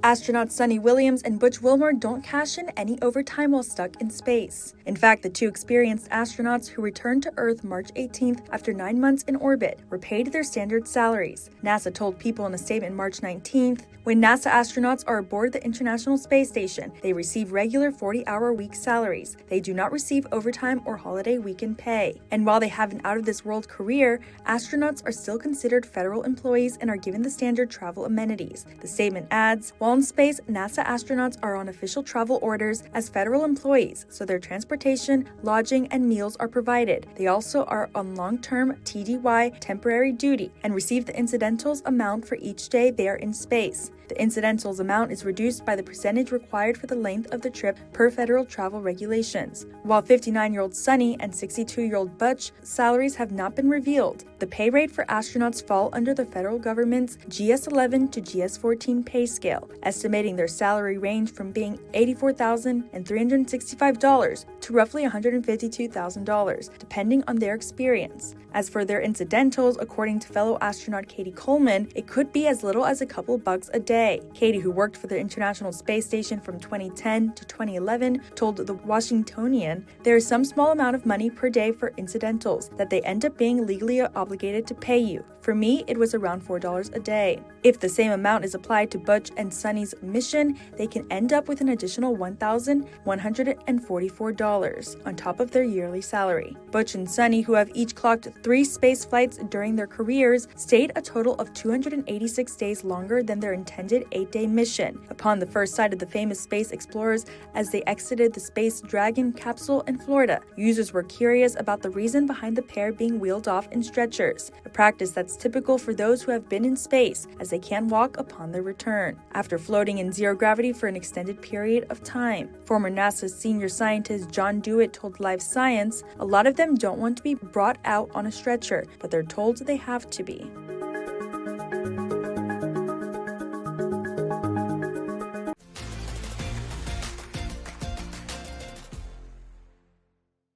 Astronauts Sunny Williams and Butch Wilmore don't cash in any overtime while stuck in space. In fact, the two experienced astronauts who returned to Earth March 18th after 9 months in orbit were paid their standard salaries. NASA told People in a statement March 19th, "When NASA astronauts are aboard the International Space Station, they receive regular 40-hour-week salaries. They do not receive overtime or holiday weekend pay. And while they have an out-of-this-world career, astronauts are still considered federal employees and are given the standard travel amenities." The statement adds, "While in space, NASA astronauts are on official travel orders as federal employees, so their transportation, lodging, and meals are provided. They also are on long-term TDY temporary duty and receive the incidentals amount for each day they are in space. The incidentals amount is reduced by the percentage required for the length of the trip per federal travel regulations." While 59-year-old Sunny and 62-year-old Butch salaries have not been revealed, the pay rate for astronauts fall under the federal government's GS-11 to GS-14 pay scale, estimating their salary range from being $84,365 to roughly $152,000, depending on their experience. As for their incidentals, according to fellow astronaut Katie Coleman, it could be as little as a couple bucks a day. Katie, who worked for the International Space Station from 2010 to 2011, told The Washingtonian, "There is some small amount of money per day for incidentals that they end up being legally obligated to pay you. For me, it was around $4 a day. If the same amount is applied to Butch and Sunny's mission, they can end up with an additional $1,144 on top of their yearly salary." Butch and Sunny, who have each clocked 3 space flights during their careers, stayed a total of 286 days longer than their intended 8-day mission. Upon the first sight of the famous space explorers as they exited the Space Dragon capsule in Florida, users were curious about the reason behind the pair being wheeled off in stretchers, a practice that's typical for those who have been in space, as they can't walk upon their return, after floating in zero gravity for an extended period of time. Former NASA senior scientist John Dewitt told Live Science, "A lot of them don't want to be brought out on a stretcher, but they're told they have to be."